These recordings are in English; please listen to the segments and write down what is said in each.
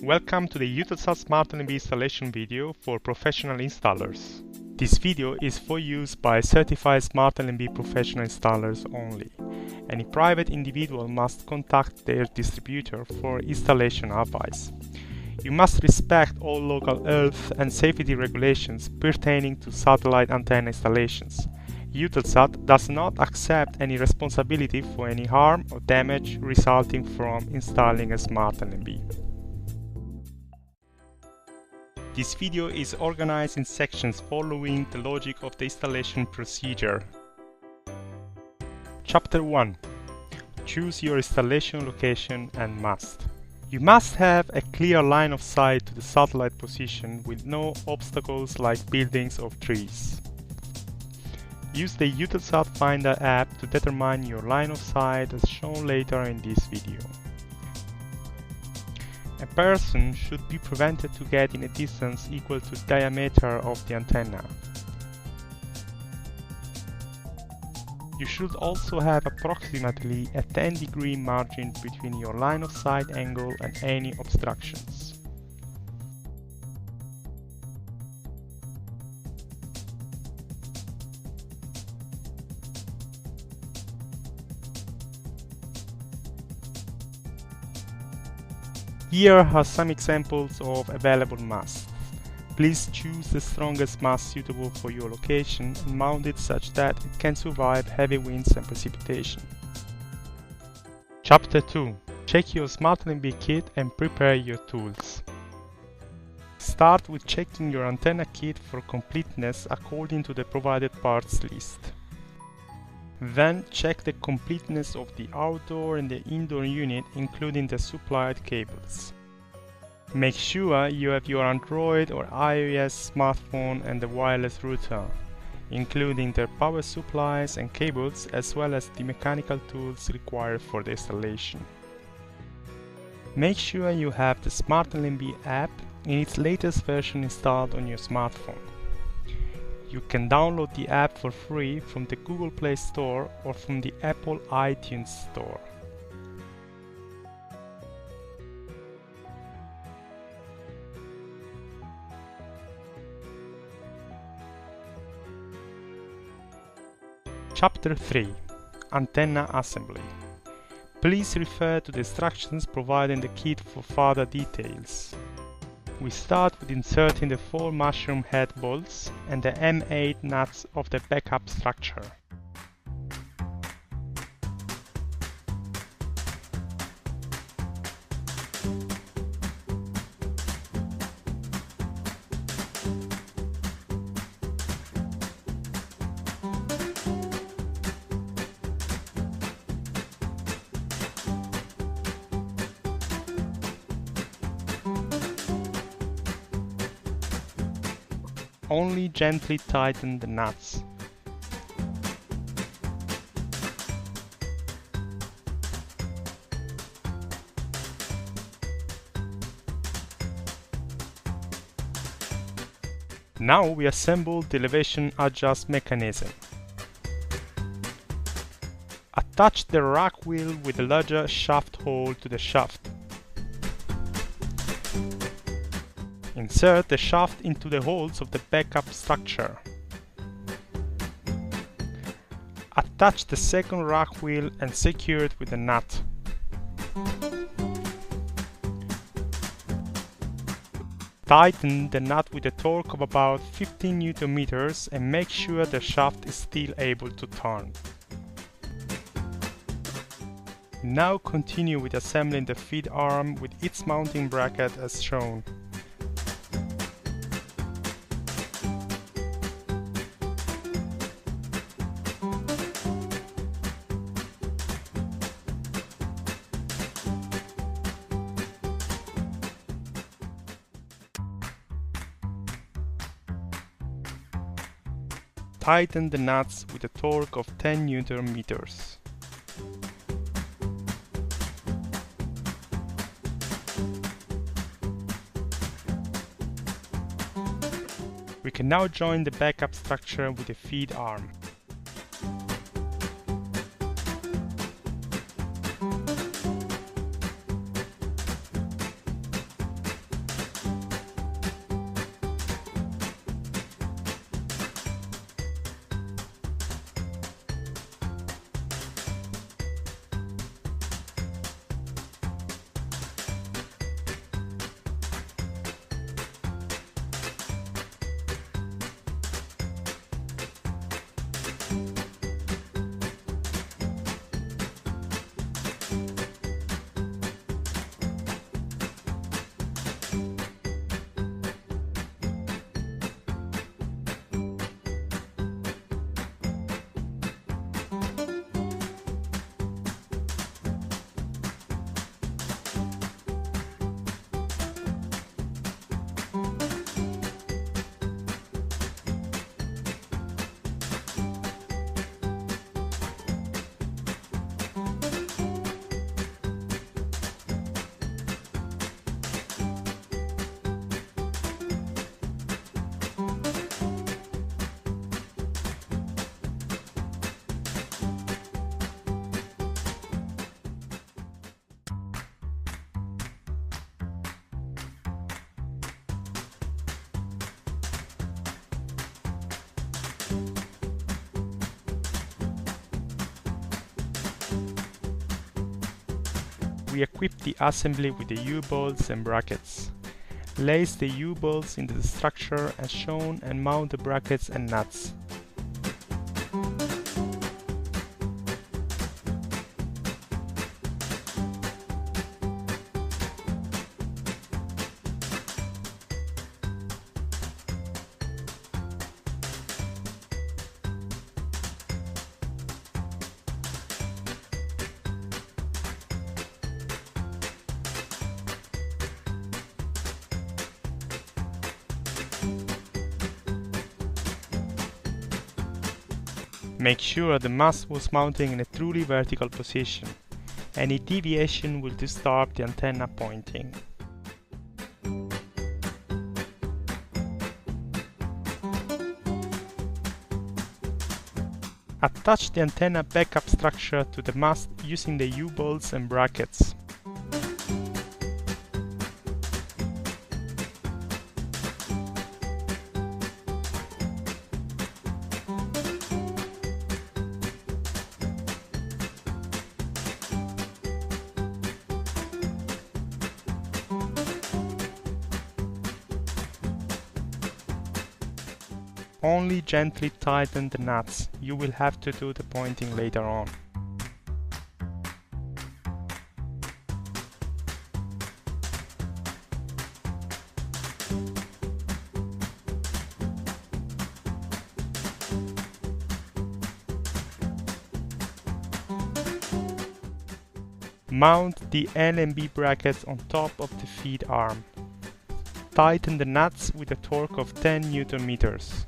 Welcome to the Eutelsat SmartLNB installation video for professional installers. This video is for use by certified SmartLNB professional installers only. Any private individual must contact their distributor for installation advice. You must respect all local health and safety regulations pertaining to satellite antenna installations. Eutelsat does not accept any responsibility for any harm or damage resulting from installing a SmartLNB. This video is organized in sections following the logic of the installation procedure. Chapter 1. Choose your installation location and must. You must have a clear line of sight to the satellite position with no obstacles like buildings or trees. Use the Eutelsat Finder app to determine your line of sight as shown later in this video. A person should be prevented to get in a distance equal to the diameter of the antenna. You should also have approximately a 10-degree margin between your line of sight angle and any obstructions. Here are some examples of available masts. Please choose the strongest mast suitable for your location and mount it such that it can survive heavy winds and precipitation. Chapter 2. Check your SmartLNB kit and prepare your tools. Start with checking your antenna kit for completeness according to the provided parts list. Then check the completeness of the outdoor and the indoor unit, including the supplied cables. Make sure you have your Android or iOS smartphone and the wireless router, including their power supplies and cables, as well as the mechanical tools required for the installation. Make sure you have the SmartLNB app in its latest version installed on your smartphone. You can download the app for free from the Google Play Store or from the Apple iTunes Store. Chapter 3. Antenna Assembly. Please refer to the instructions provided in the kit for further details. We start with inserting the 4 mushroom head bolts and the M8 nuts of the backup structure. Only gently tighten the nuts. Now we assemble the elevation adjust mechanism. Attach the rack wheel with a larger shaft hole to the shaft. Insert the shaft into the holes of the backup structure. Attach the second rack wheel and secure it with a nut. Tighten the nut with a torque of about 15 Nm and make sure the shaft is still able to turn. Now continue with assembling the feed arm with its mounting bracket as shown. Tighten the nuts with a torque of 10 Nm. We can now join the backup structure with the feed arm. we equip the assembly with the U-bolts and brackets. Place the U-bolts into the structure as shown and mount the brackets and nuts. Make sure the mast was mounting in a truly vertical position. Any deviation will disturb the antenna pointing. Attach the antenna backup structure to the mast using the U-bolts and brackets. Only gently tighten the nuts, you will have to do the pointing later on. Mount the LNB brackets on top of the feed arm. Tighten the nuts with a torque of 10 Nm.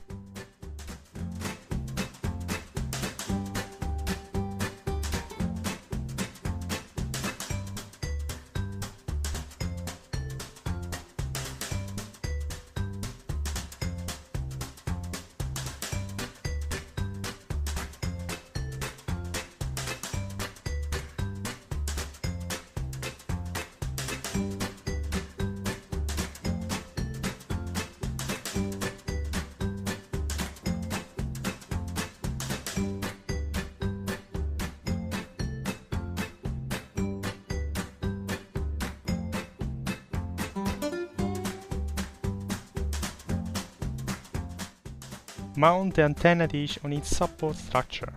Mount the antenna dish on its support structure.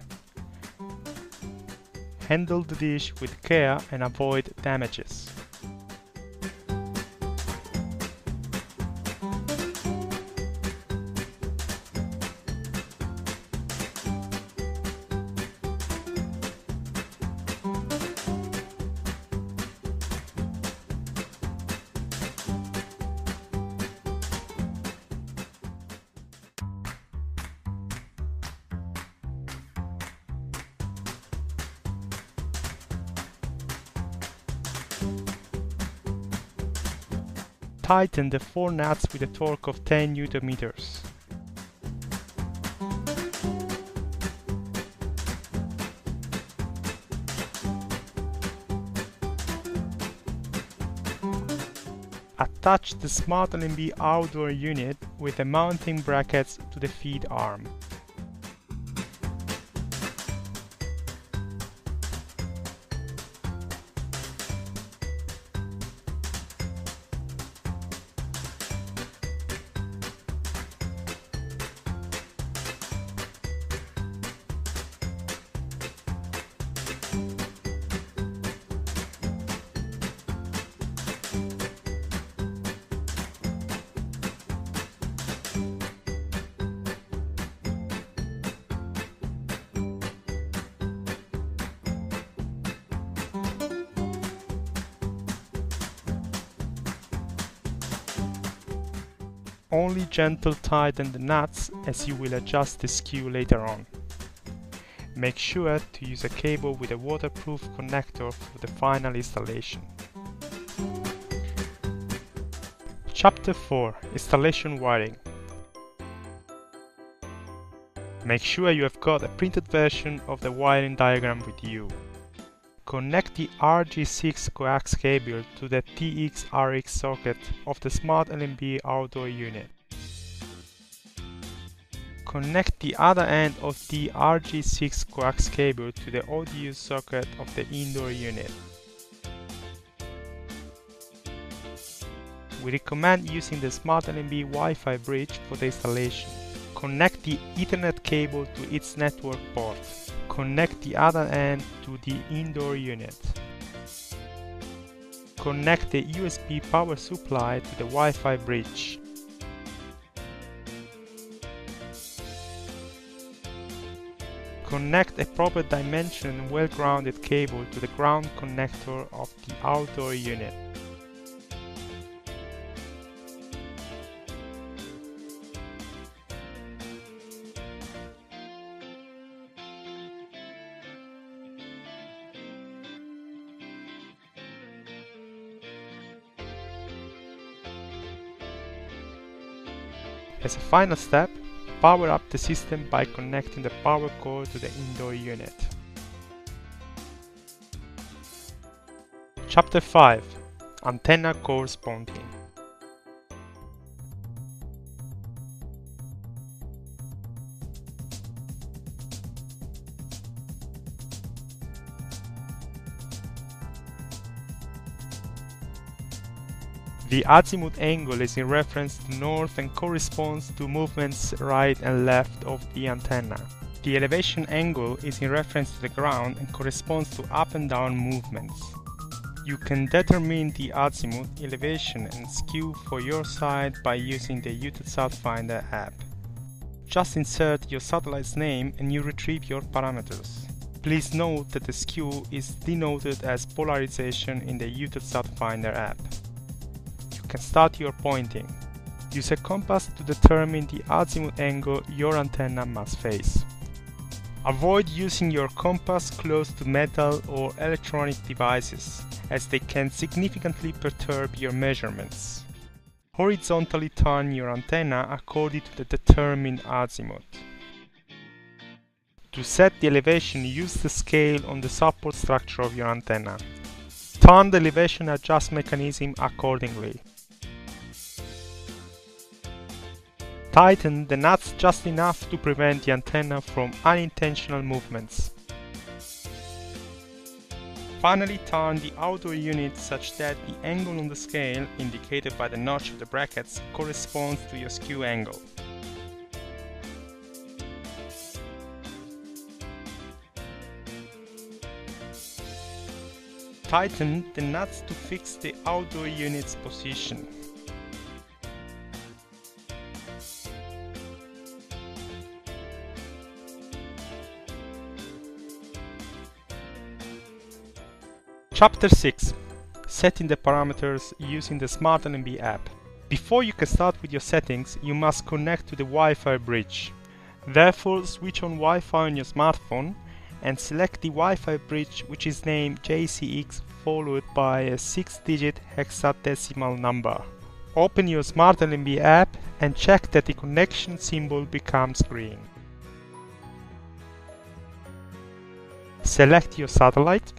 Handle the dish with care and avoid damages. Tighten the 4 nuts with a torque of 10 Nm. Attach the SmartLNB outdoor unit with the mounting brackets to the feed arm. Only gentle tighten the nuts as you will adjust the skew later on. Make sure to use a cable with a waterproof connector for the final installation. Chapter 4: Installation Wiring. Make sure you have got a printed version of the wiring diagram with you. Connect the RG6 coax cable to the TX-RX socket of the SmartLNB outdoor unit. Connect the other end of the RG6 coax cable to the audio socket of the indoor unit. we recommend using the SmartLNB Wi-Fi bridge for the installation. Connect the Ethernet cable to its network port. Connect the other end to the indoor unit. Connect the USB power supply to the Wi-Fi bridge. Connect a proper dimension and well-grounded cable to the ground connector of the outdoor unit. As a final step, power up the system by connecting the power cord to the indoor unit. Chapter 5. Antenna corresponding. The azimuth angle is in reference to north and corresponds to movements right and left of the antenna. The elevation angle is in reference to the ground and corresponds to up and down movements. You can determine the azimuth, elevation and skew for your site by using the Eutelsat Finder app. Just insert your satellite's name and you retrieve your parameters. Please note that the skew is denoted as polarization in the Eutelsat Finder app. You can start your pointing. Use a compass to determine the azimuth angle your antenna must face. Avoid using your compass close to metal or electronic devices, as they can significantly perturb your measurements. Horizontally turn your antenna according to the determined azimuth. To set the elevation, use the scale on the support structure of your antenna. Turn the elevation adjust mechanism accordingly. Tighten the nuts just enough to prevent the antenna from unintentional movements. Finally, turn the outdoor unit such that the angle on the scale, indicated by the notch of the brackets, corresponds to your skew angle. Tighten the nuts to fix the outdoor unit's position. Chapter 6. Setting the parameters using the SmartLNB app. Before you can start with your settings, you must connect to the Wi-Fi bridge. Therefore, switch on Wi-Fi on your smartphone and select the Wi-Fi bridge, which is named JCX followed by a 6-digit hexadecimal number. Open your SmartLNB app and check that the connection symbol becomes green. Select your satellite.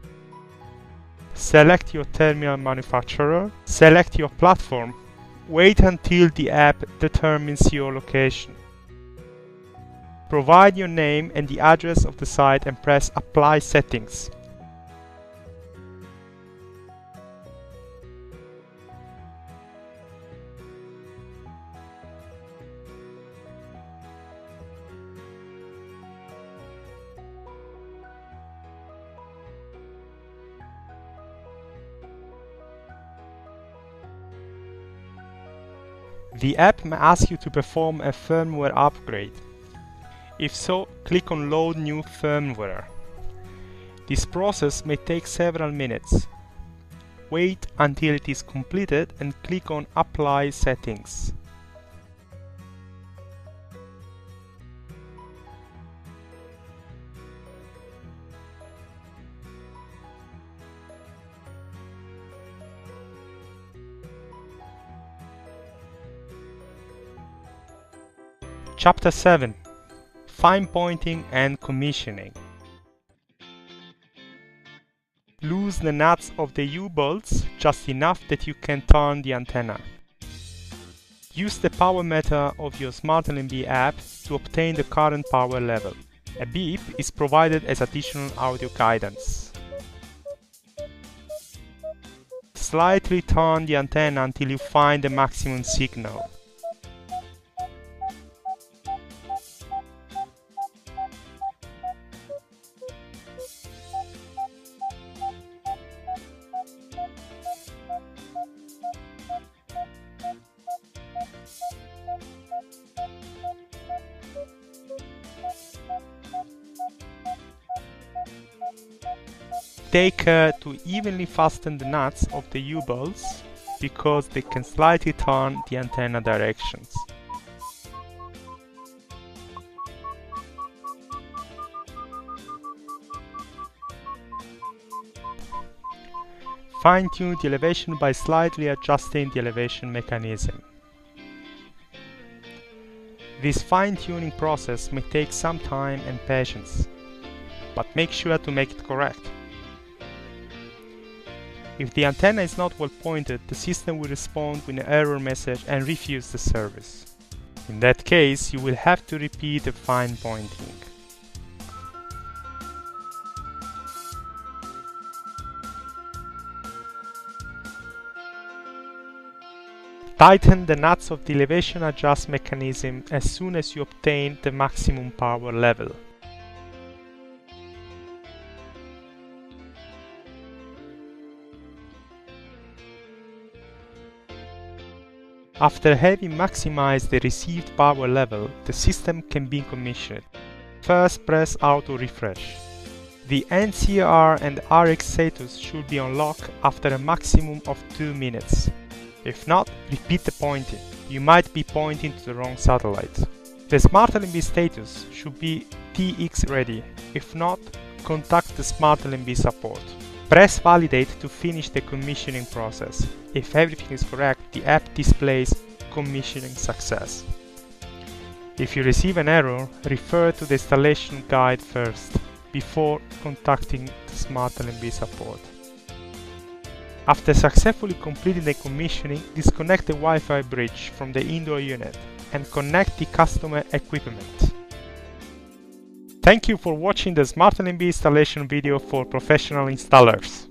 Select your terminal manufacturer. Select your platform. Wait until the app determines your location. Provide your name and the address of the site and press Apply Settings. The app may ask you to perform a firmware upgrade. If so, click on Load New Firmware. This process may take several minutes. Wait until it is completed and click on Apply Settings. Chapter 7. Fine pointing and commissioning. Loose the nuts of the U-bolts just enough that you can turn the antenna. Use the power meter of your SmartLNB app to obtain the current power level. A beep is provided as additional audio guidance. slightly turn the antenna until you find the maximum signal. Take care to evenly fasten the nuts of the U-bolts because they can slightly turn the antenna directions. Fine-tune the elevation by slightly adjusting the elevation mechanism. This fine-tuning process may take some time and patience, but make sure to make it correct. If the antenna is not well pointed, the system will respond with an error message and refuse the service. In that case, you will have to repeat the fine pointing. Tighten the nuts of the elevation adjust mechanism as soon as you obtain the maximum power level. After having maximized the received power level, the system can be commissioned. First, press Auto Refresh. The NCR and RX status should be on lock after a maximum of 2 minutes. If not, repeat the pointing. You might be pointing to the wrong satellite. The SmartLNB status should be TX ready. If not, contact the SmartLNB support. Press Validate to finish the commissioning process. If everything is correct, the app displays commissioning success. If you receive an error, refer to the installation guide first, before contacting the SmartLNB support. After successfully completing the commissioning, disconnect the Wi-Fi bridge from the indoor unit and connect the customer equipment. Thank you for watching the SmartLNB installation video for professional installers.